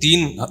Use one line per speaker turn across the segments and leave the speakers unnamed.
3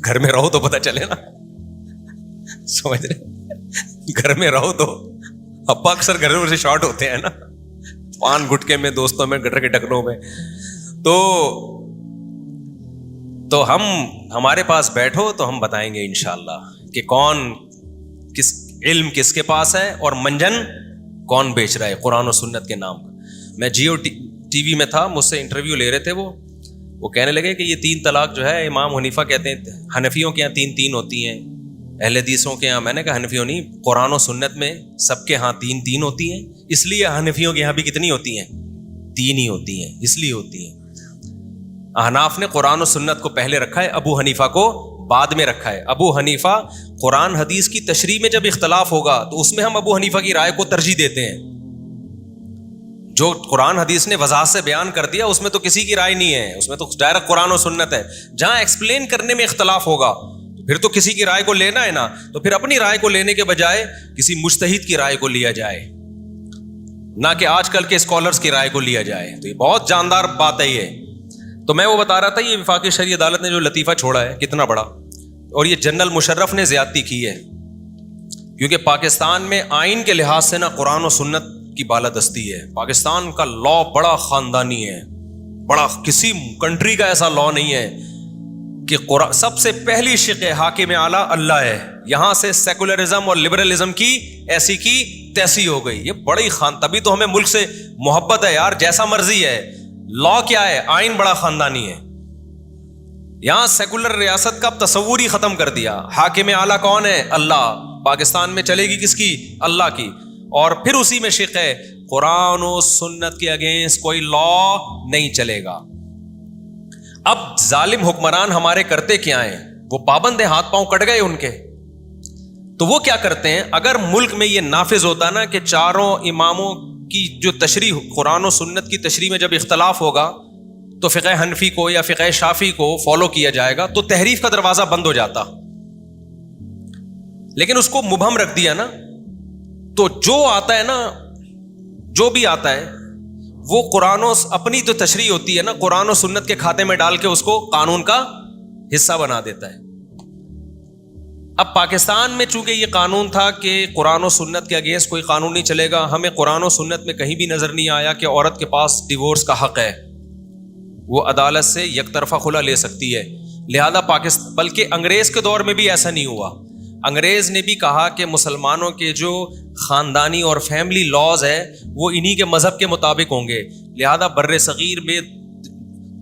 گھر میں رہو تو پتہ چلے نا, سمجھ رہے, گھر میں رہو تو ابا اکثر گھروں سے شارٹ ہوتے ہیں نا, پان گٹکے میں, دوستوں میں, گٹر کے ڈکنوں میں. تو ہم ہمارے پاس بیٹھو تو ہم بتائیں گے انشاءاللہ کہ کون کس علم کس کے پاس ہے اور منجن کون بیچ رہا ہے قرآن و سنت کے نام کا. میں جیو ٹی وی میں تھا, مجھ سے انٹرویو لے رہے تھے, وہ کہنے لگے کہ یہ 3 طلاق جو ہے امام حنیفہ کہتے ہیں, حنفیوں کے یہاں 3 ہوتی ہیں, اہل حدیثوں کے یہاں. میں نے کہا حنفیوں نہیں, قرآن و سنت میں سب کے ہاں 3 ہوتی ہیں, اس لیے حنفیوں کے یہاں بھی کتنی ہوتی ہیں, 3 ہی ہوتی ہیں, اس لیے ہوتی ہیں. احناف نے قرآن و سنت کو پہلے رکھا ہے, ابو حنیفہ کو بعد میں رکھا ہے. ابو حنیفہ قرآن حدیث کی تشریح میں جب اختلاف ہوگا تو اس میں ہم ابو حنیفہ کی رائے کو ترجیح دیتے ہیں. جو قرآن حدیث نے وضاحت سے بیان کر دیا اس میں تو کسی کی رائے نہیں ہے, اس میں تو ڈائریکٹ قرآن و سنت ہے. جہاں ایکسپلین کرنے میں اختلاف ہوگا پھر تو کسی کی رائے کو لینا ہے نا, تو پھر اپنی رائے کو لینے کے بجائے کسی مجتہد کی رائے کو لیا جائے, نہ کہ آج کل کے اسکالرز کی رائے کو لیا جائے. تو یہ بہت جاندار بات ہے یہ. تو میں وہ بتا رہا تھا یہ وفاقی شرعی عدالت نے جو لطیفہ چھوڑا ہے کتنا بڑا, اور یہ جنرل مشرف نے زیادتی کی ہے, کیونکہ پاکستان میں آئین کے لحاظ سے نا قرآن و سنت کی بالادستی ہے. پاکستان کا لا بڑا خاندانی ہے, بڑا, کسی کنٹری کا ایسا لا نہیں ہے کہ سب سے پہلی شق حاکم اعلیٰ اللہ ہے. یہاں سے سیکولرزم اور لبرلزم کی ایسی کی تیسی ہو گئی. یہ بڑی تبھی تو ہمیں ملک سے محبت ہے یار, جیسا مرضی ہے. لا کیا ہے, آئین بڑا خاندانی ہے. یہاں سیکولر ریاست کا تصور ہی ختم کر دیا. حاکم اعلیٰ کون ہے, اللہ. پاکستان میں چلے گی کس کی, اللہ کی. اور پھر اسی میں شق ہے قرآن و سنت کے اگینسٹ کوئی لا نہیں چلے گا. اب ظالم حکمران ہمارے کرتے کیا ہیں, وہ پابند ہیں, ہاتھ پاؤں کٹ گئے ان کے. تو وہ کیا کرتے ہیں, اگر ملک میں یہ نافذ ہوتا نا کہ 4 اماموں کی جو تشریح, قرآن و سنت کی تشریح میں جب اختلاف ہوگا تو فقہ حنفی کو یا فقہ شافعی کو فالو کیا جائے گا, تو تحریف کا دروازہ بند ہو جاتا. لیکن اس کو مبہم رکھ دیا نا, تو جو آتا ہے نا, جو بھی آتا ہے وہ قرآن و اپنی تو تشریح ہوتی ہے نا, قرآن و سنت کے کھاتے میں ڈال کے اس کو قانون کا حصہ بنا دیتا ہے. اب پاکستان میں چونکہ یہ قانون تھا کہ قرآن و سنت کے اگینسٹ کوئی قانون نہیں چلے گا, ہمیں قرآن و سنت میں کہیں بھی نظر نہیں آیا کہ عورت کے پاس ڈیورس کا حق ہے, وہ عدالت سے یک طرفہ خلا لے سکتی ہے. لہذا پاکستان, بلکہ انگریز کے دور میں بھی ایسا نہیں ہوا. انگریز نے بھی کہا کہ مسلمانوں کے جو خاندانی اور فیملی لاز ہے وہ انہی کے مذہب کے مطابق ہوں گے. لہذا بر صغیر میں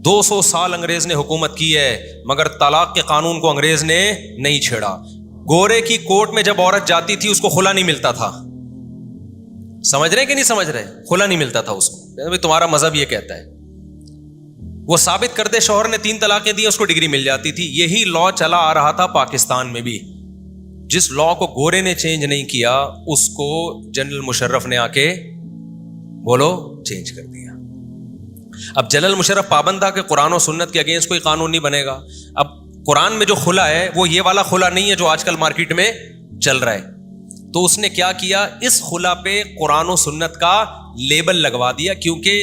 200 سال انگریز نے حکومت کی ہے, مگر طلاق کے قانون کو انگریز نے نہیں چھیڑا. گورے کی کورٹ میں جب عورت جاتی تھی اس کو خلا نہیں ملتا تھا. سمجھ رہے کہ نہیں سمجھ رہے, کھلا نہیں ملتا تھا اس کو, تمہارا مذہب یہ کہتا ہے. وہ ثابت کر دے شوہر نے 3 طلاقیں دی, اس کو ڈگری مل جاتی تھی. یہی لا چلا آ رہا تھا پاکستان میں بھی. جس لا کو گورے نے چینج نہیں کیا اس کو جنرل مشرف نے آ کے بولو چینج کر دیا. اب جنرل مشرف پابند تھا کہ قرآن و سنت کے اگینسٹ کوئی قانون نہیں بنے گا. اب قرآن میں جو خلا ہے وہ یہ والا خلا نہیں ہے جو آج کل مارکیٹ میں چل رہا ہے. تو اس نے کیا کیا, اس خلا پہ قرآن و سنت کا لیبل لگوا دیا. کیونکہ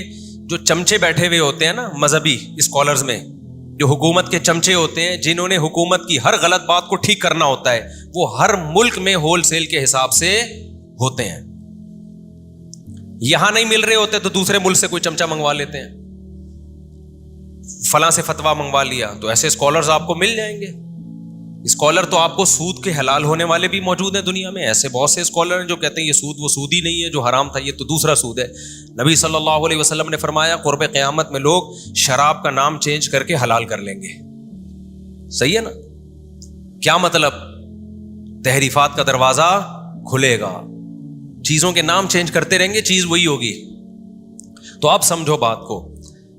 جو چمچے بیٹھے ہوئے ہوتے ہیں نا مذہبی اسکالرز میں, جو حکومت کے چمچے ہوتے ہیں جنہوں نے حکومت کی ہر غلط بات کو ٹھیک کرنا ہوتا ہے, وہ ہر ملک میں ہول سیل کے حساب سے ہوتے ہیں. یہاں نہیں مل رہے ہوتے تو دوسرے ملک سے کوئی چمچا منگوا لیتے ہیں, فلاں سے فتویٰ منگوا لیا. تو ایسے اسکالرز آپ کو مل جائیں گے. اسکالر تو آپ کو سود کے حلال ہونے والے بھی موجود ہیں دنیا میں. ایسے بہت سے اسکالر ہیں جو کہتے ہیں یہ سود وہ سود ہی نہیں ہے, جو حرام تھا یہ تو دوسرا سود ہے. نبی صلی اللہ علیہ وسلم نے فرمایا قرب قیامت میں لوگ شراب کا نام چینج کر کے حلال کر لیں گے. صحیح ہے نا. کیا مطلب, تحریفات کا دروازہ کھلے گا, چیزوں کے نام چینج کرتے رہیں گے, چیز وہی ہوگی. تو آپ سمجھو بات کو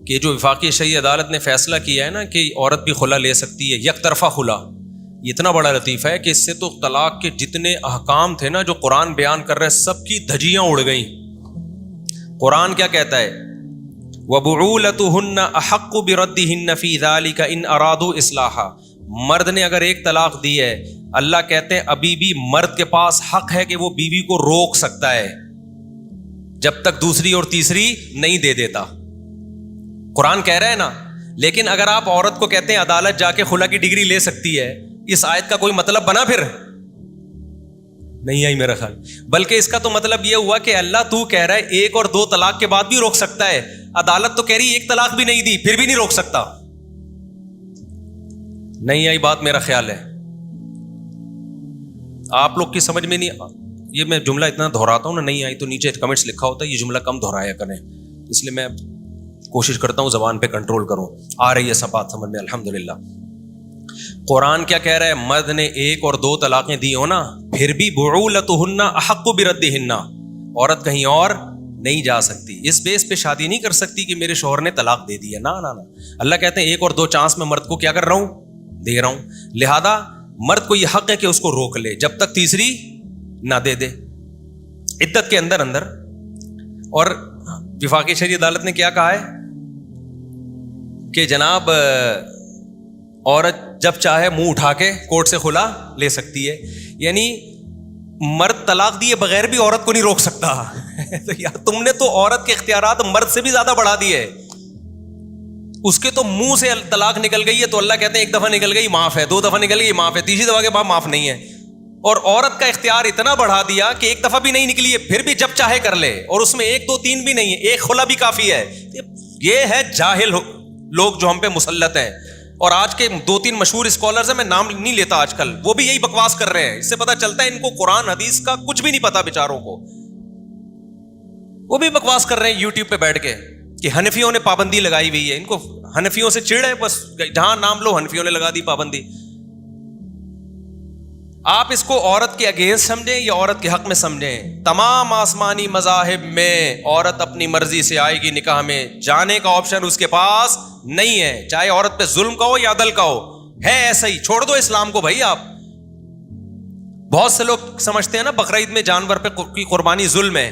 کہ جو وفاقی شرعی عدالت نے فیصلہ کیا ہے نا کہ عورت بھی خلا لے سکتی ہے, یک طرفہ خلا, یہ اتنا بڑا لطیفہ ہے کہ اس سے تو طلاق کے جتنے احکام تھے نا جو قرآن بیان کر رہے سب کی دھجیاں اڑ گئیں. قرآن کیا کہتا ہے, وَبُعُولَتُهُنَّ أَحَقُّ بِرَدِّهِنَّ فِي ذَلِكَ إِنْ أَرَادُوا إِصْلَاحًا. مرد نے اگر ایک طلاق دی ہے, اللہ کہتے ہیں ابھی بھی مرد کے پاس حق ہے کہ وہ بیوی کو روک سکتا ہے جب تک دوسری اور تیسری نہیں دے دیتا. قرآن کہہ رہا ہے نا, لیکن اگر آپ عورت کو کہتے ہیں عدالت جا کے خلا کی ڈگری لے سکتی ہے، اس آیت کا کوئی مطلب بنا؟ پھر نہیں آئی میرا خیال. بلکہ اس کا تو مطلب یہ ہوا کہ اللہ تو کہہ رہا ہے 1 اور 2 طلاق کے بعد بھی روک سکتا ہے، عدالت تو کہہ رہی 1 طلاق بھی نہیں دی پھر بھی نہیں روک سکتا. نہیں آئی بات میرا خیال ہے. آپ لوگ کی سمجھ میں نہیں. یہ میں جملہ اتنا دہراتا ہوں نا، نہیں آئی تو نیچے کمنٹس لکھا ہوتا ہے یہ جملہ کم دہرایا کریں، اس لیے میں کوشش کرتا ہوں زبان پہ کنٹرول کروں. آ رہی ہے سب بات سمجھ میں الحمدللہ. قرآن کیا کہہ رہا ہے؟ مرد نے 1 اور 2 طلاقیں دی ہو نا، پھر بھی بعولتہن احق بردہن، عورت کہیں اور نہیں جا سکتی، اس بیس پہ شادی نہیں کر سکتی کہ میرے شوہر نے طلاق دے دی ہے. نا نا نا، اللہ کہتے ہیں 1 اور 2 چانس میں مرد کو کیا کر رہا ہوں؟ دے رہا ہوں. لہذا مرد کو یہ حق ہے کہ اس کو روک لے جب تک تیسری نہ دے دے عدت کے اندر اندر. اور وفاقی شرعی عدالت نے کیا کہا ہے کہ جناب عورت جب چاہے منہ اٹھا کے کورٹ سے خلا لے سکتی ہے. یعنی مرد طلاق دیے بغیر بھی عورت کو نہیں روک سکتا. تو یار تم نے تو عورت کے اختیارات مرد سے بھی زیادہ بڑھا دیے. اس کے تو منہ سے طلاق نکل گئی ہے تو اللہ کہتے ہیں 1 دفعہ نکل گئی معاف ہے، 2 دفعہ نکل گئی معاف ہے، تیسری دفعہ کے بعد معاف نہیں ہے. اور عورت کا اختیار اتنا بڑھا دیا کہ 1 دفعہ بھی نہیں نکلی ہے پھر بھی جب چاہے کر لے، اور اس میں 1 2 3 بھی نہیں ہے، 1 خلا بھی کافی ہے. یہ ہے جاہل لوگ جو ہم پہ مسلط ہیں. اور آج کے 2 3 مشہور اسکالرز ہیں، میں نام نہیں لیتا آج کل، وہ بھی یہی بکواس کر رہے ہیں. اس سے پتا چلتا ہے ان کو قرآن حدیث کا کچھ بھی نہیں پتا بیچاروں کو. وہ بھی بکواس کر رہے ہیں یوٹیوب پہ بیٹھ کے کہ حنفیوں نے پابندی لگائی ہوئی ہے. ان کو حنفیوں سے چڑ ہے، بس جہاں نام لو حنفیوں نے لگا دی پابندی. آپ اس کو عورت کے اگینسٹ سمجھیں یا عورت کے حق میں سمجھیں، تمام آسمانی مذاہب میں عورت اپنی مرضی سے آئے گی نکاح میں، جانے کا آپشن اس کے پاس نہیں ہے. چاہے عورت پہ ظلم کا ہو یا عدل کا ہو، ہے ایسا ہی. چھوڑ دو اسلام کو بھائی. آپ بہت سے لوگ سمجھتے ہیں نا بقرعید میں جانور پہ کی قربانی ظلم ہے،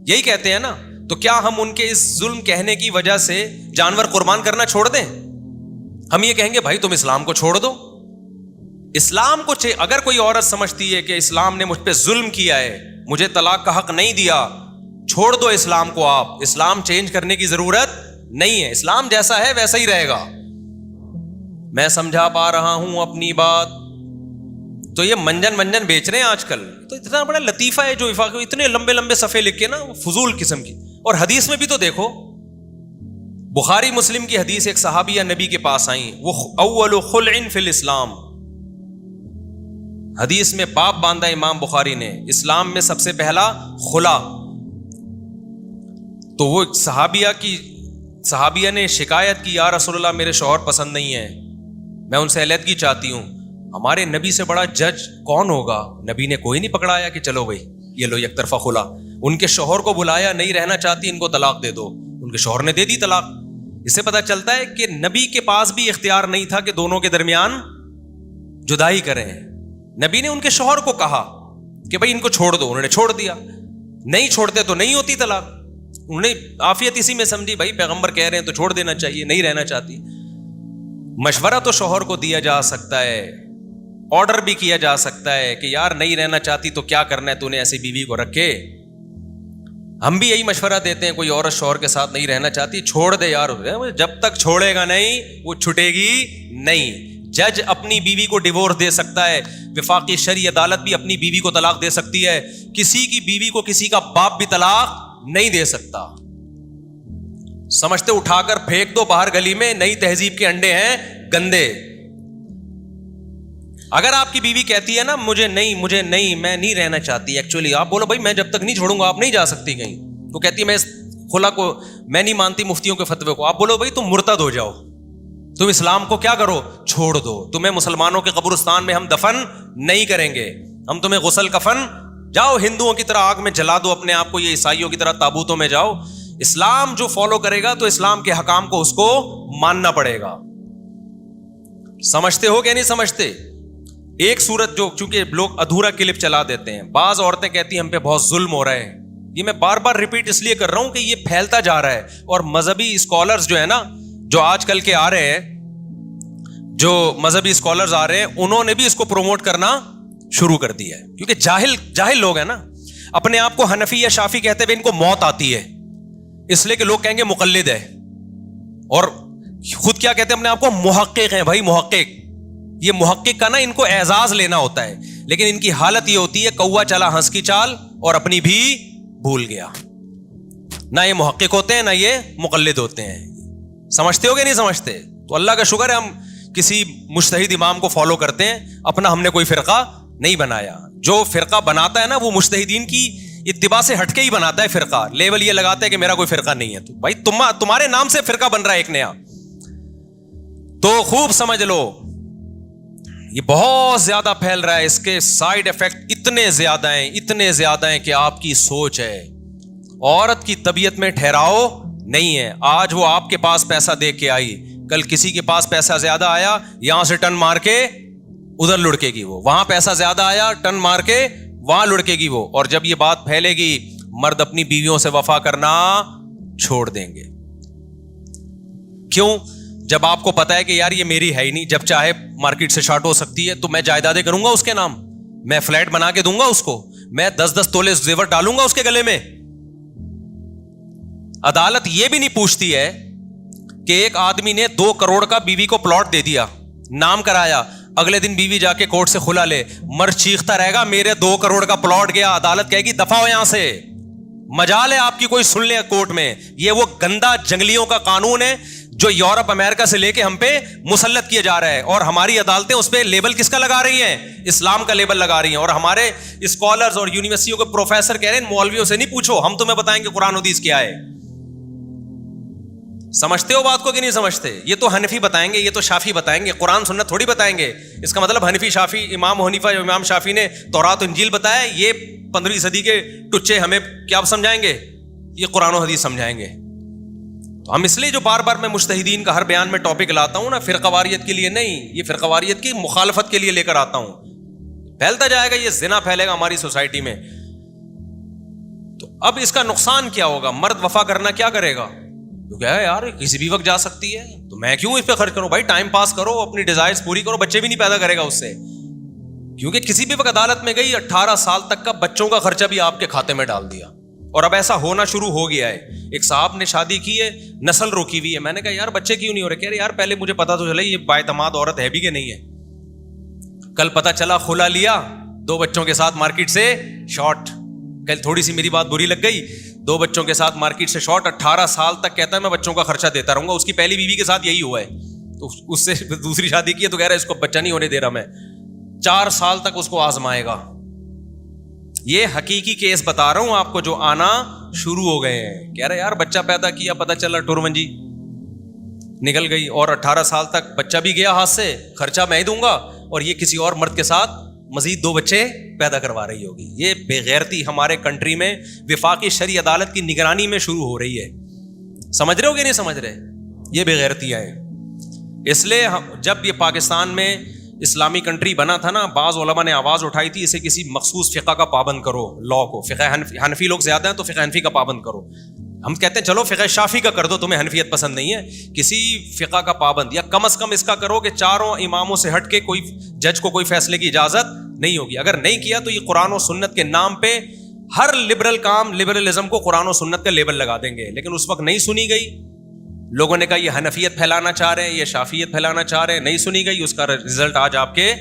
یہی کہتے ہیں نا. تو کیا ہم ان کے اس ظلم کہنے کی وجہ سے جانور قربان کرنا چھوڑ دیں؟ ہم یہ کہیں گے بھائی تم اسلام کو چھوڑ دو. اسلام کو اگر کوئی عورت سمجھتی ہے کہ اسلام نے مجھ پہ ظلم کیا ہے، مجھے طلاق کا حق نہیں دیا، چھوڑ دو اسلام کو. آپ اسلام چینج کرنے کی ضرورت نہیں ہے، اسلام جیسا ہے ویسا ہی رہے گا. میں سمجھا پا رہا ہوں اپنی بات. تو یہ منجن بیچ رہے ہیں آج کل. تو اتنا بڑا لطیفہ ہے جو وفاقی اتنے لمبے لمبے صفحے لکھ کے نا فضول قسم کی. اور حدیث میں بھی تو دیکھو، بخاری مسلم کی حدیث، ایک صحابیہ نبی کے پاس آئیں، وہ اول خلع فی الاسلام، حدیث میں باب باندھا امام بخاری نے، اسلام میں سب سے پہلا خلا. تو وہ صحابیہ نے شکایت کی، یا رسول اللہ میرے شوہر پسند نہیں ہے، میں ان سے علیحدگی چاہتی ہوں. ہمارے نبی سے بڑا جج کون ہوگا؟ نبی نے کوئی نہیں پکڑایا کہ چلو بھائی یہ لو یک طرفہ خلا. ان کے شوہر کو بلایا، نہیں رہنا چاہتی ان کو طلاق دے دو. ان کے شوہر نے دے دی طلاق. اس سے پتہ چلتا ہے کہ نبی کے پاس بھی اختیار نہیں تھا کہ دونوں کے درمیان جدائی کریں. نبی نے ان کے شوہر کو کہا کہ بھائی ان کو چھوڑ دو، انہوں نے چھوڑ دیا. نہیں چھوڑتے تو نہیں ہوتی طلاق. انہوں نے عافیت اسی میں سمجھی، بھائی پیغمبر کہہ رہے ہیں تو چھوڑ دینا چاہیے، نہیں رہنا چاہتی. مشورہ تو شوہر کو دیا جا سکتا ہے، آرڈر بھی کیا جا سکتا ہے کہ یار نہیں رہنا چاہتی تو کیا کرنا ہے، تو نے ایسی بیوی کو رکھے. ہم بھی یہی مشورہ دیتے ہیں، کوئی عورت شوہر کے ساتھ نہیں رہنا چاہتی، چھوڑ دے یار. جب تک چھوڑے گا نہیں وہ چھٹے گی نہیں. جج اپنی بیوی کو ڈیورس دے سکتا ہے، وفاقی شرعی عدالت بھی اپنی بیوی کو طلاق دے سکتی ہے. کسی کی بیوی کو کسی کا باپ بھی طلاق نہیں دے سکتا. سمجھتے اٹھا کر پھینک دو باہر گلی میں، نئی تہذیب کے انڈے ہیں گندے. اگر آپ کی بیوی کہتی ہے نا مجھے نہیں میں نہیں رہنا چاہتی ایکچولی، آپ بولو بھائی میں جب تک نہیں چھوڑوں گا آپ نہیں جا سکتی کہیں. وہ کہتی ہے میں اس خلا کو میں نہیں مانتی مفتیوں کے فتوے کو، آپ بولو بھائی تم مرتد ہو جاؤ، تم اسلام کو کیا کرو چھوڑ دو. تمہیں مسلمانوں کے قبرستان میں ہم دفن نہیں کریں گے، ہم تمہیں غسل کفن، جاؤ ہندوؤں کی طرح آگ میں جلا دو اپنے آپ کو، یہ عیسائیوں کی طرح تابوتوں میں جاؤ. اسلام جو فالو کرے گا تو اسلام کے حکام کو اس کو ماننا پڑے گا. سمجھتے ہو کہ نہیں سمجھتے؟ ایک صورت جو چونکہ لوگ ادھورا کلپ چلا دیتے ہیں، بعض عورتیں کہتی ہیں ہم پہ بہت ظلم ہو رہا ہے. یہ میں بار بار ریپیٹ اس لیے کر رہا ہوں کہ یہ پھیلتا جا رہا ہے. اور مذہبی اسکالرز جو ہے نا، جو آج کل کے آ رہے ہیں، جو مذہبی اسکالرز آ رہے ہیں، انہوں نے بھی اس کو پروموٹ کرنا شروع کر دیا ہے. کیونکہ جاہل لوگ ہیں نا، اپنے آپ کو حنفی یا شافی کہتے ہوئے ان کو موت آتی ہے، اس لیے کہ لوگ کہیں گے مقلد ہے. اور خود کیا کہتے ہیں اپنے آپ کو؟ محقق ہیں بھائی، محقق. یہ محقق کا نا ان کو اعزاز لینا ہوتا ہے، لیکن ان کی حالت یہ ہوتی ہے کوا چلا ہنس کی چال اور اپنی بھی بھول گیا. نہ یہ محقق ہوتے ہیں نہ یہ مقلد ہوتے ہیں. سمجھتے ہو کہ نہیں سمجھتے؟ تو اللہ کا شکر ہے ہم کسی مجتہد امام کو فالو کرتے ہیں، اپنا ہم نے کوئی فرقہ نہیں بنایا. جو فرقہ بناتا ہے نا وہ مجتہدین کی اتباع سے ہٹ کے ہی بناتا ہے فرقہ. لیبل یہ لگاتا ہے کہ میرا کوئی فرقہ نہیں ہے. تو بھائی تمہارے نام سے فرقہ بن رہا ہے ایک نیا. تو خوب سمجھ لو یہ بہت زیادہ پھیل رہا ہے. اس کے سائیڈ ایفیکٹ اتنے زیادہ ہیں کہ آپ کی سوچ ہے. عورت کی طبیعت میں ٹھہراؤ نہیں ہے. آج وہ آپ کے پاس پیسہ دے کے آئی، کل کسی کے پاس پیسہ زیادہ آیا، یہاں سے ٹن مار کے ادھر لڑکے گی وہ. وہاں پیسہ زیادہ آیا، ٹن مار کے وہاں لڑکے گی وہ. اور جب یہ بات پھیلے گی مرد اپنی بیویوں سے وفا کرنا چھوڑ دیں گے. کیوں؟ جب آپ کو پتا ہے کہ یار یہ میری ہے ہی نہیں، جب چاہے مارکیٹ سے شارٹ ہو سکتی ہے، تو میں جائیدادیں کروں گا اس کے نام، میں فلیٹ بنا کے دوں گا اس کو، میں 10 تولے زیور ڈالوں گا اس کے گلے میں. عدالت یہ بھی نہیں پوچھتی ہے کہ ایک آدمی نے 2 کروڑ کا بیوی کو پلاٹ دے دیا، نام کرایا، اگلے دن بیوی جا کے کورٹ سے کھلا لے، مرد چیختا رہے گا میرے 2 کروڑ کا پلاٹ گیا. عدالت کہے گی دفع ہو یہاں سے. مجال ہے آپ کی کوئی سن لے کورٹ میں. یہ وہ گندا جنگلیوں کا قانون ہے جو یورپ امریکہ سے لے کے ہم پہ مسلط کیا جا رہا ہے، اور ہماری عدالتیں اس پہ لیبل کس کا لگا رہی ہیں؟ اسلام کا لیبل لگا رہی ہیں. اور ہمارے اسکالرز اور یونیورسٹیوں کے پروفیسر کہہ رہے ہیں مولویوں سے نہیں پوچھو، ہم تمہیں بتائیں گے قرآن حدیث کیا ہے. سمجھتے ہو بات کو کہ نہیں سمجھتے؟ یہ تو حنفی بتائیں گے، یہ تو شافی بتائیں گے، قرآن سنت تھوڑی بتائیں گے. اس کا مطلب حنفی شافی امام حنیفہ امام شافی نے تورات و انجیل بتایا، یہ 15ویں صدی کے ٹچے ہمیں کیا سمجھائیں گے؟ یہ قرآن و حدیث سمجھائیں گے. تو ہم اس لیے جو بار بار میں مجتہدین کا ہر بیان میں ٹاپک لاتا ہوں نا، فرقہ واریت کے لیے نہیں، یہ فرقہ واریت کی مخالفت کے لیے لے کر آتا ہوں. پھیلتا جائے گا، یہ زنا پھیلے گا ہماری سوسائٹی میں. تو اب اس کا نقصان کیا ہوگا؟ مرد وفا کرنا کیا کرے گا؟ کیونکہ یار کسی بھی وقت جا سکتی ہے، تو میں کیوں اس پہ خرچ کروں؟ بھائی ٹائم پاس کرو، اپنی ڈیزائرز پوری کرو، بچے بھی نہیں پیدا کرے گا اس سے. کیونکہ کسی بھی وقت عدالت میں گئی، 18 سال تک کا بچوں کا خرچہ بھی آپ کے کھاتے میں ڈال دیا. اور اب ایسا ہونا شروع ہو گیا ہے. ایک صاحب نے شادی کی ہے، نسل روکی ہوئی ہے. میں نے کہا یار بچے کیوں نہیں ہو رہے؟ کہہ رہے یار پہلے مجھے پتا تو چلا یہ بااعتماد عورت ہے بھی کہ نہیں ہے. کل پتا چلا کھلا لیا، 2 بچوں کے ساتھ مارکیٹ سے شارٹ. کل تھوڑی سی میری بات بری لگ گئی، 2 بچوں کے ساتھ مارکیٹ سے شارٹ. 18 سال تک کہتا ہے میں بچوں کا خرچہ دیتا رہوں گا. اس کی پہلی بیوی کے ساتھ یہی ہوا ہے، تو اس سے دوسری شادی کی ہے تو کہہ رہا ہے اس کو بچہ نہیں ہونے دے رہا میں. 4 سال تک اس کو آزمائے گا. یہ حقیقی کیس بتا رہا ہوں آپ کو جو آنا شروع ہو گئے ہیں. کہہ رہے یار بچہ پیدا کیا، پتا چلا ٹورمنجی نکل گئی، اور 18 سال تک بچہ بھی گیا ہاتھ سے، خرچہ میں ہی دوں گا، اور یہ کسی اور مرد کے ساتھ مزید 2 بچے پیدا کروا رہی ہوگی. یہ بے غیرتی ہمارے کنٹری میں وفاقی شرعی عدالت کی نگرانی میں شروع ہو رہی ہے. سمجھ رہے ہو کہ نہیں سمجھ رہے؟ یہ بے غیرتیاں ہیں. اس لیے جب یہ پاکستان میں اسلامی کنٹری بنا تھا نا، بعض علماء نے آواز اٹھائی تھی اسے کسی مخصوص فقہ کا پابند کرو، لا کو. فقہ حنفی لوگ زیادہ ہیں تو فقہ حنفی کا پابند کرو. ہم کہتے ہیں چلو فقہ شافی کا کر دو، تمہیں حنفیت پسند نہیں ہے، کسی فقہ کا پابند، یا کم از کم اس کا کرو کہ 4 اماموں سے ہٹ کے کوئی جج کو کوئی فیصلے کی اجازت نہیں ہوگی. اگر نہیں کیا تو یہ قرآن و سنت کے نام پہ ہر لبرل کام، لبرلزم کو قرآن و سنت کا لیبل لگا دیں گے. لیکن اس وقت نہیں سنی گئی. لوگوں نے کہا یہ حنفیت پھیلانا چاہ رہے ہیں، یہ شافیت پھیلانا چاہ رہے ہیں، نہیں سنی گئی. اس کا رزلٹ آج آپ کے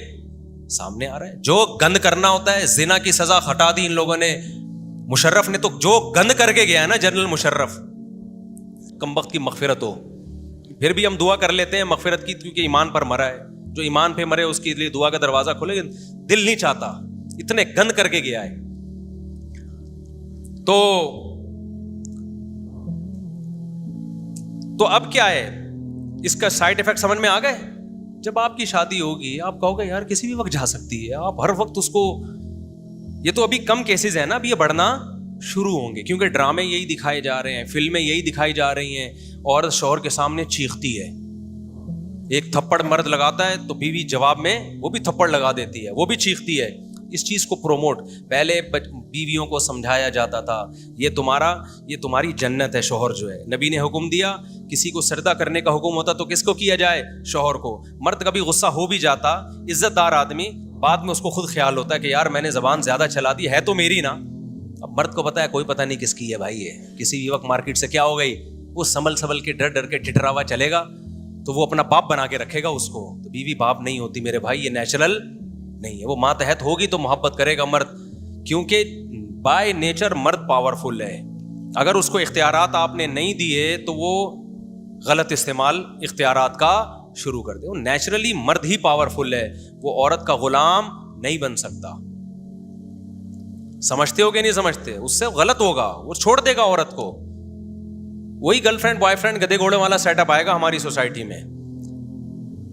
سامنے آ رہا ہے. جو گند کرنا ہوتا ہے، زنا کی سزا ہٹا دی ان لوگوں نے. مشرف نے تو جو گند کر کے گیا ہے نا، جنرل مشرف، کم وقت کی مغفرت ہو. پھر بھی ہم دعا کر لیتے ہیں مغفرت کی، کیونکہ ایمان پر مرا ہے. جو ایمان پہ مرے اس کے لیے دعا کا دروازہ کھولے، دل نہیں چاہتا، اتنے گند کر کے گیا ہے. تو اب کیا ہے اس کا سائڈ ایفیکٹ سمجھ میں آ گئے؟ جب آپ کی شادی ہوگی آپ کہو گے یار کسی بھی وقت جا سکتی ہے، آپ ہر وقت اس کو. یہ تو ابھی کم کیسز ہیں نا، ابھی یہ بڑھنا شروع ہوں گے، کیونکہ ڈرامے یہی دکھائے جا رہے ہیں، فلمیں یہی دکھائی جا رہی ہیں. عورت شوہر کے سامنے چیختی ہے، ایک تھپڑ مرد لگاتا ہے تو بیوی جواب میں وہ بھی تھپڑ لگا دیتی ہے، وہ بھی چیختی ہے. اس چیز کو پروموٹ پہلے بیویوں کو سمجھایا جاتا تھا، یہ تمہاری جنت ہے. شوہر جو ہے، نبی نے حکم دیا کسی کو سجدہ کرنے کا حکم ہوتا تو کس کو کیا جائے؟ شوہر کو. مرد کبھی غصہ ہو بھی جاتا، عزت دار آدمی، بعد میں اس کو خود خیال ہوتا ہے کہ یار میں نے زبان زیادہ چلا دی ہے تو میری نا. اب مرد کو پتا ہے کوئی پتہ نہیں کس کی ہے بھائی. یہ کسی بھی وقت مارکیٹ سے کیا ہو گئی، وہ سنبھل کے ڈر کے ٹھٹرا ہوا چلے گا. تو وہ اپنا باپ بنا کے رکھے گا اس کو. تو بیوی باپ نہیں ہوتی میرے بھائی, یہ نیچرل نہیں ہے. وہ ماتحت ہوگی تو محبت کرے گا مرد, کیونکہ بائی نیچر مرد پاورفل ہے. اگر اس کو اختیارات آپ نے نہیں دیے تو وہ غلط استعمال اختیارات کا شروع کر دے. وہ نیچرلی مرد ہی پاورفل ہے, وہ عورت کا غلام نہیں بن سکتا. سمجھتے ہو کہ نہیں سمجھتے؟ اس سے غلط ہوگا, وہ چھوڑ دے گا عورت کو. وہی گرل فرینڈ بوائے فرینڈ گدے گھوڑے والا سیٹ اپ آئے گا ہماری سوسائٹی میں.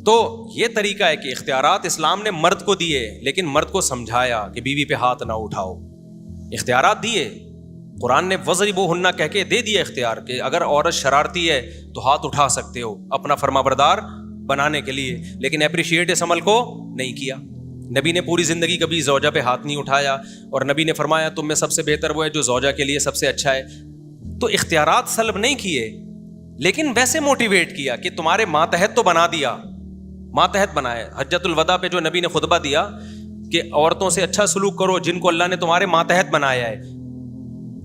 تو یہ طریقہ ہے کہ اختیارات اسلام نے مرد کو دیے, لیکن مرد کو سمجھایا کہ بیوی پہ ہاتھ نہ اٹھاؤ. اختیارات دیے, قرآن نے وَضْرِبُوهُنَّ کہہ کے دے دیا اختیار کہ اگر عورت شرارتی ہے تو ہاتھ اٹھا سکتے ہو اپنا فرمانبردار بنانے کے لیے, لیکن اپریشیٹ اس عمل کو نہیں کیا. نبی نے پوری زندگی کبھی زوجہ پہ ہاتھ نہیں اٹھایا, اور نبی نے فرمایا تم میں سب سے بہتر وہ ہے جو زوجہ کے لیے سب سے اچھا ہے. تو اختیارات سلب نہیں کیے, لیکن ویسے موٹیویٹ کیا کہ تمہارے ماتحت تو بنا دیا, ماتحت بنائے. حجۃ الوداع پہ جو نبی نے خطبہ دیا کہ عورتوں سے اچھا سلوک کرو جن کو اللہ نے تمہارے ماتحت بنایا ہے.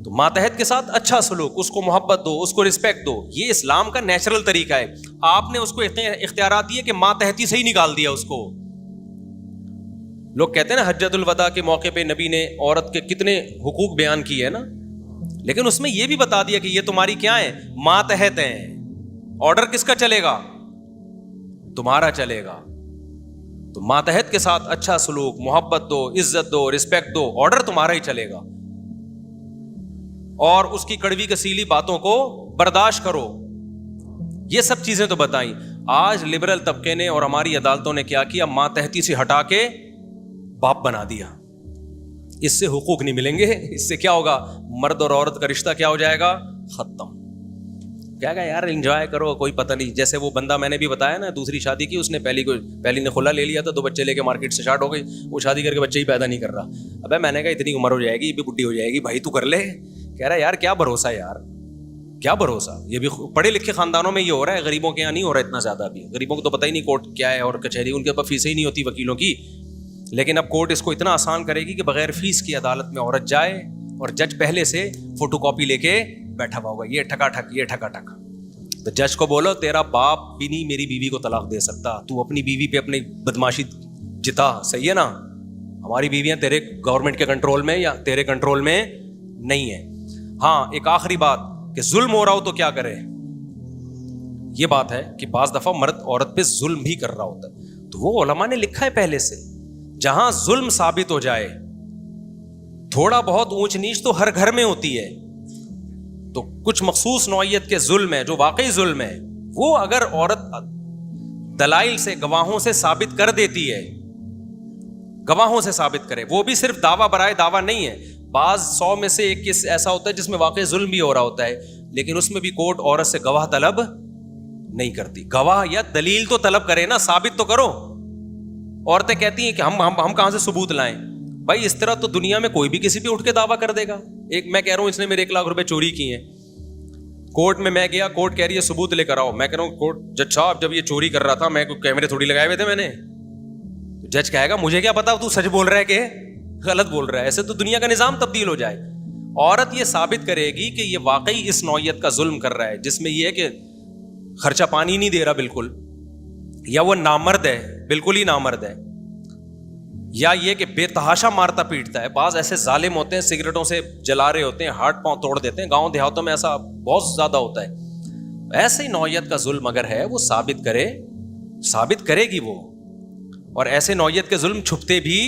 تو ماتحت کے ساتھ اچھا سلوک, اس کو محبت دو, اس کو رسپیکٹ دو. یہ اسلام کا نیچرل طریقہ ہے. آپ نے اس کو اختیارات دیے کہ ماتحتی سے ہی نکال دیا اس کو. لوگ کہتے ہیں نا حجۃ الوداع کے موقع پہ نبی نے عورت کے کتنے حقوق بیان کیے ہیں نا, لیکن اس میں یہ بھی بتا دیا کہ یہ تمہاری کیا ہے, ماتحت ہیں. آرڈر کس کا چلے گا؟ تمہارا چلے گا. تو ماتحت کے ساتھ اچھا سلوک, محبت دو, عزت دو, رسپیکٹ دو, آرڈر تمہارا ہی چلے گا. اور اس کی کڑوی کسیلی باتوں کو برداشت کرو. یہ سب چیزیں تو بتائیں. آج لبرل طبقے نے اور ہماری عدالتوں نے کیا کیا, ماتحتی سے ہٹا کے باپ بنا دیا. اس سے حقوق نہیں ملیں گے. اس سے کیا ہوگا؟ مرد اور عورت کا رشتہ کیا ہو جائے گا؟ ختم. کیا کہا یار انجوائے کرو, کوئی پتہ نہیں. جیسے وہ بندہ میں نے بھی بتایا نا, دوسری شادی کی, اس نے پہلی نے خلا لے لیا تھا, 2 بچے لے کے مارکیٹ سے اسٹارٹ ہو گئی, وہ شادی کر کے بچے ہی پیدا نہیں کر رہا. ابے میں نے کہا اتنی عمر ہو جائے گی, یہ بھی بڈھی ہو جائے گی, بھائی تو کر لے. کہہ رہا ہے یار کیا بھروسہ یار, کیا بھروسہ. یہ بھی پڑھے لکھے خاندانوں میں یہ ہو رہا ہے, غریبوں کے یہاں نہیں ہو رہا اتنا زیادہ. ابھی غریبوں کو تو پتہ ہی نہیں کورٹ کیا ہے اور کچہری, ان کے پاس فیسیں ہی نہیں ہوتی وکیلوں کی. لیکن اب کورٹ اس کو اتنا آسان کرے گی کہ بغیر فیس کی عدالت میں عورت جائے اور جج پہلے سے فوٹو کاپی لے کے بیٹھا ہوا ہوگا, یہ ٹھکا ٹھک, یہ ٹھکا ٹھک. تو جج کو بولو تیرا باپ بھی نہیں میری بیوی کو طلاق دے سکتا, تو اپنی بیوی پہ اپنی بدماشی جتا. صحیح ہے نا؟ ہماری بیویاں تیرے گورنمنٹ کے کنٹرول میں یا تیرے کنٹرول میں نہیں ہے. ہاں ایک آخری بات کہ ظلم ہو رہا ہو تو کیا کرے. یہ بات ہے کہ بعض دفعہ مرد عورت پہ ظلم بھی کر رہا ہوتا ہے, تو وہ علماء نے لکھا ہے پہلے سے, جہاں ظلم ثابت ہو جائے, تھوڑا بہت اونچ نیچ تو ہر گھر میں ہوتی ہے, تو کچھ مخصوص نوعیت کے ظلم ہے جو واقعی ظلم ہے, وہ اگر عورت دلائل سے, گواہوں سے ثابت کر دیتی ہے, گواہوں سے ثابت کرے, وہ بھی صرف دعویٰ برائے دعویٰ نہیں ہے. بعض 100 میں سے ایک کیس ایسا ہوتا ہے جس میں واقعی ظلم بھی ہو رہا ہوتا ہے, لیکن اس میں بھی کورٹ عورت سے گواہ طلب نہیں کرتی. گواہ یا دلیل تو طلب کرے نا, ثابت تو کرو. عورتیں کہتی ہیں کہ ہم کہاں سے ثبوت لائیں. بھائی اس طرح تو دنیا میں کوئی بھی کسی پہ اٹھ کے دعویٰ کر دے گا. ایک میں کہہ رہا ہوں اس نے میرے 1 لاکھ روپے چوری کیے ہیں, کورٹ میں گیا, کورٹ کہہ رہی ہے ثبوت لے کر آؤ. میں کہہ رہا ہوں کورٹ جج صاحب جب یہ چوری کر رہا تھا میں کیمرے تھوڑی لگائے ہوئے تھے میں نے. جج کہے گا مجھے کیا پتا تو سچ بول رہا ہے کہ غلط بول رہا ہے. ایسے تو دنیا کا نظام تبدیل ہو جائے. عورت یہ ثابت کرے گی کہ یہ واقعی اس نوعیت کا ظلم کر رہا ہے جس میں یہ ہے کہ خرچہ پانی نہیں دے رہا بالکل, یا وہ نامرد ہے, بالکل ہی نامرد ہے, یا یہ کہ بے تحاشا مارتا پیٹتا ہے. بعض ایسے ظالم ہوتے ہیں سگریٹوں سے جلا رہے ہوتے ہیں, ہاتھ پاؤں توڑ دیتے ہیں. گاؤں دیہاتوں میں ایسا بہت زیادہ ہوتا ہے. ایسے ہی نوعیت کا ظلم اگر ہے وہ ثابت کرے گی وہ. اور ایسے نوعیت کے ظلم چھپتے بھی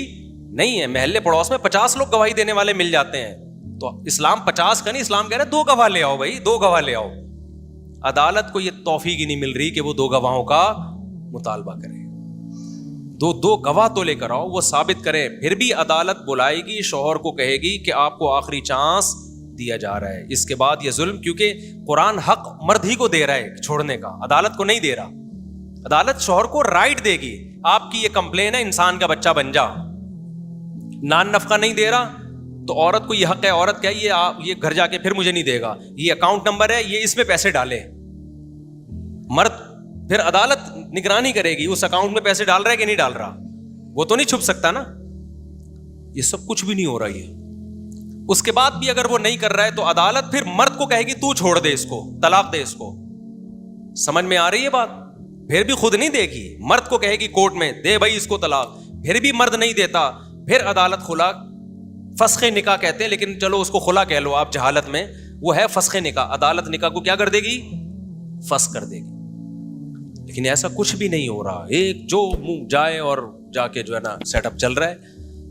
نہیں ہیں. محلے پڑوس میں 50 لوگ گواہی دینے والے مل جاتے ہیں, تو اسلام 50 کا نہیں, اسلام کہہ رہا ہے 2 گواہ لے آؤ بھائی, 2 گواہ لے آؤ. عدالت کو یہ توفیق ہی نہیں مل رہی کہ وہ 2 گواہوں کا مطالبہ کرے. 2 گواہ تو لے کر آؤ, وہ ثابت کرے. پھر بھی عدالت بلائے گی, شوہر کو کہے گی کہ آپ کو آخری چانس دیا جا رہا ہے, اس کے بعد یہ ظلم, کیونکہ قرآن حق مرد ہی کو دے رہا ہے چھوڑنے کا, عدالت کو نہیں دے رہا. عدالت شوہر کو رائٹ دے گی, آپ کی یہ کمپلین ہے انسان کا بچہ بن جا, نان نفقہ نہیں دے رہا تو عورت کو یہ حق ہے, عورت کیا یہ گھر جا کے پھر مجھے نہیں دے گا, یہ اکاؤنٹ نمبر ہے, یہ اس میں پیسے ڈالے. مرد پھر عدالت نگرانی کرے گی اس اکاؤنٹ میں پیسے ڈال رہا ہے کہ نہیں ڈال رہا, وہ تو نہیں چھپ سکتا نا. یہ سب کچھ بھی نہیں ہو رہا. یہ اس کے بعد بھی اگر وہ نہیں کر رہا ہے تو عدالت پھر مرد کو کہے گی تو چھوڑ دے اس کو, طلاق دے اس کو. سمجھ میں آ رہی ہے بات؟ پھر بھی خود نہیں دے گی, مرد کو کہے گی کورٹ میں دے بھائی اس کو طلاق, پھر بھی مرد نہیں دیتا, پھر عدالت خلا, فسخ نکاح کہتے ہیں لیکن چلو اس کو خلا کہہ لو آپ جہالت میں, وہ ہے فسخ نکاح. عدالت نکاح کو کیا کر دے گی؟ فسخ کر دے گی. لیکن ایسا کچھ بھی نہیں ہو رہا, ایک جو منہ جائے اور جا کے جو ہے نا سیٹ اپ چل رہا ہے.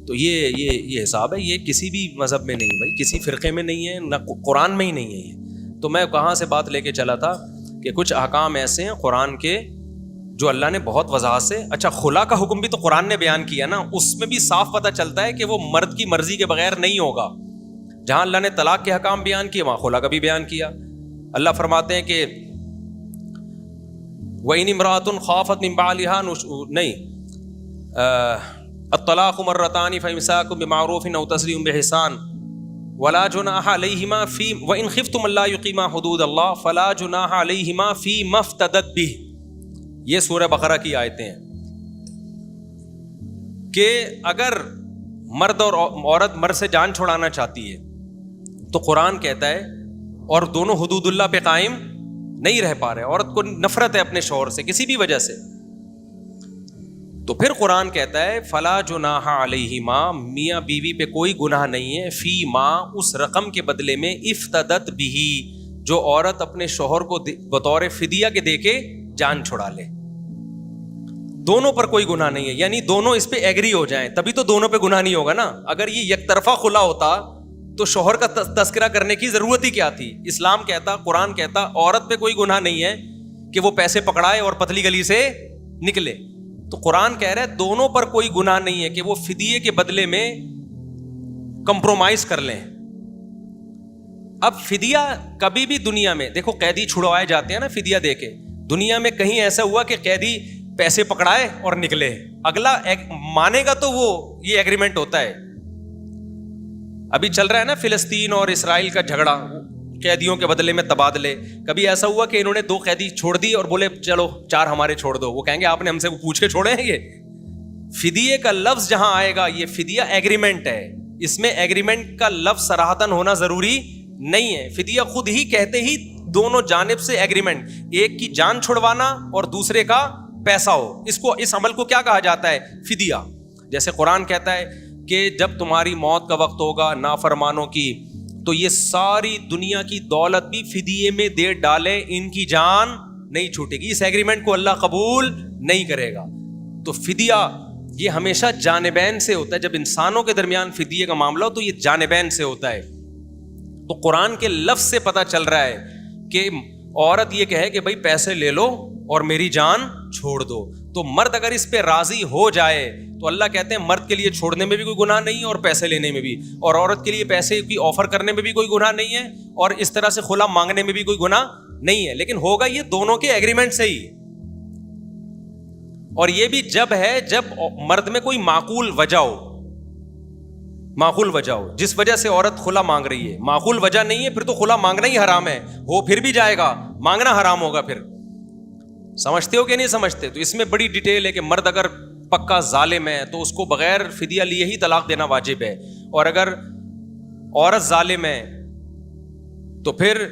تو یہ حساب ہے, یہ کسی بھی مذہب میں نہیں بھائی, کسی فرقے میں نہیں ہے, نہ قرآن میں ہی نہیں ہے یہ. تو میں کہاں سے بات لے کے چلا تھا کہ کچھ احکام ایسے ہیں قرآن کے جو اللہ نے بہت وضاحت سے, اچھا خلا کا حکم بھی تو قرآن نے بیان کیا نا, اس میں بھی صاف پتہ چلتا ہے کہ وہ مرد کی مرضی کے بغیر نہیں ہوگا. جہاں اللہ نے طلاق کے حکام بیان کیے وہاں خلا کا بھی بیان کیا. اللہ فرماتے ہیں کہ وَإِنِ امْرَأَةٌ خَافَتْ مِنْ بَعْلِهَا نہیں الطلاق مرتان فإمساك بمعروف أو تسريح بإحسان ولا جناح عليهما في وإن خفتم ألا يقيما حدود الله فلا جناح عليهما فيما افتدت به. یہ سورہ بقرہ کی آیتیں ہیں کہ اگر مرد اور عورت مرد سے جان چھڑانا چاہتی ہے تو قرآن کہتا ہے, اور دونوں حدود اللہ پہ قائم نہیں رہ پا رہے, عورت کو نفرت ہے اپنے شوہر سے کسی بھی وجہ سے, تو پھر قرآن کہتا ہے فلا جناح علیہما, میاں بیوی پہ کوئی گناہ نہیں ہے, فی ما اس رقم کے بدلے میں افتدت بھی, جو عورت اپنے شوہر کو بطور فدیہ کے دے کے جان چھڑا لے. دونوں پر کوئی گناہ نہیں ہے, یعنی دونوں اس پہ ایگری ہو جائیں تبھی تو دونوں پہ گناہ نہیں ہوگا نا. اگر یہ یک طرفہ خلا ہوتا تو شوہر کا تذکرہ کرنے کی ضرورت ہی کیا تھی. اسلام کہتا, قرآن کہتا عورت پہ کوئی گناہ نہیں ہے کہ وہ پیسے پکڑائے اور پتلی گلی سے نکلے. تو قرآن کہہ رہا ہے دونوں پر کوئی گناہ نہیں ہے کہ وہ فدیے کے بدلے میں کمپرومائز کر لیں. اب فدیہ کبھی بھی دنیا میں دیکھو, قیدی چھڑوائے جاتے ہیں نا فدیہ دے کے, دنیا میں کہیں ایسا ہوا کہ قیدی پیسے پکڑائے اور نکلے, اگلا مانے گا تو وہ یہ ایگریمنٹ ہوتا ہے. ابھی چل رہا ہے نا فلسطین اور اسرائیل کا جھگڑا, قیدیوں کے بدلے میں تبادلے. کبھی ایسا ہوا کہ انہوں نے 2 قیدی چھوڑ دی اور بولے چلو 4 ہمارے چھوڑ دو, وہ کہیں گے آپ نے ہم سے پوچھ کے چھوڑے ہیں؟ یہ فدیے کا لفظ جہاں آئے گا, یہ فدیہ ایگریمنٹ ہے, اس میں ایگریمنٹ کا لفظ صراحتاً ہونا ضروری نہیں ہے. فدیہ خود ہی کہتے ہی دونوں جانب سے ایگریمنٹ, ایک کی جان چھڑوانا اور دوسرے کا پیسہ ہو, اس عمل کو کیا کہا جاتا ہے؟ فدیہ. جیسے قرآن کہتا ہے کہ جب تمہاری موت کا وقت ہوگا نافرمانوں کی, تو یہ ساری دنیا کی دولت بھی فدیے میں دے ڈالیں, ان کی جان نہیں چھوٹے گی. اس ایگریمنٹ کو اللہ قبول نہیں کرے گا. تو فدیہ یہ ہمیشہ جانبین سے ہوتا ہے. جب انسانوں کے درمیان فدیے کا معاملہ ہو تو یہ جانبین سے ہوتا ہے. تو قرآن کے لفظ سے پتہ چل رہا ہے کہ عورت یہ کہے کہ بھائی پیسے لے لو اور میری جان چھوڑ دو, تو مرد اگر اس پہ راضی ہو جائے تو اللہ کہتے ہیں مرد کے لیے چھوڑنے میں بھی کوئی گناہ نہیں ہے اور پیسے لینے میں بھی, اور عورت کے لیے پیسے کی آفر کرنے میں بھی کوئی گناہ نہیں ہے, اور اس طرح سے خلا مانگنے میں بھی کوئی گناہ نہیں ہے. لیکن ہوگا یہ دونوں کے ایگریمنٹ سے ہی, اور یہ بھی جب ہے جب مرد میں کوئی معقول وجہ ہو, جس وجہ سے عورت خلا مانگ رہی ہے. معقول وجہ نہیں ہے پھر تو خلا مانگنا ہی حرام ہے, ہو پھر بھی جائے گا, مانگنا حرام ہوگا. پھر سمجھتے ہو کہ نہیں سمجھتے؟ تو اس میں بڑی ڈیٹیل ہے کہ مرد اگر پکا ظالم ہے تو اس کو بغیر فدیہ لیے ہی طلاق دینا واجب ہے, اور اگر عورت ظالم ہے تو پھر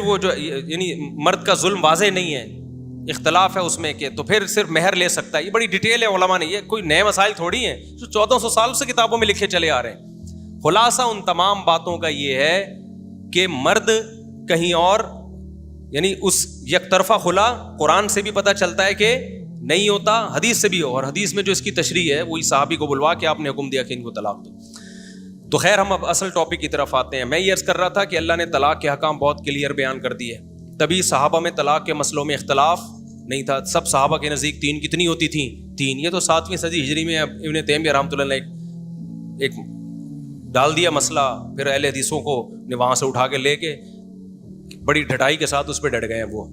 وہ جو یعنی مرد کا ظلم واضح نہیں ہے, اختلاف ہے اس میں کہ تو پھر صرف مہر لے سکتا ہے. یہ بڑی ڈیٹیل ہے علماء نے, یہ کوئی نئے مسائل تھوڑی ہیں جو 1400 سال سے کتابوں میں لکھے چلے آ رہے ہیں. خلاصہ ان تمام باتوں کا یہ ہے کہ مرد کہیں اور, یعنی اس یک طرفہ خلا قرآن سے بھی پتہ چلتا ہے کہ نہیں ہوتا, حدیث سے بھی ہو, اور حدیث میں جو اس کی تشریح ہے وہی صحابی کو بلوا کے آپ نے حکم دیا کہ ان کو طلاق دو. تو خیر ہم اب اصل ٹاپک کی طرف آتے ہیں. میں یہ عرض کر رہا تھا کہ اللہ نے طلاق کے حکام بہت کلیئر بیان کر دیے, تبھی صحابہ میں طلاق کے مسئلوں میں اختلاف نہیں تھا. سب صحابہ کے نزدیک 3 کتنی ہوتی تھیں؟ 3. یہ تو 7ویں صدی ہجری میں ابن تیمیہ رحمۃ اللہ نے ایک ڈال دیا مسئلہ, پھر اہل حدیثوں کو نے وہاں سے اٹھا کے لے کے بڑی ڈھٹائی کے ساتھ اس پہ ڈٹ گئے ہیں وہ.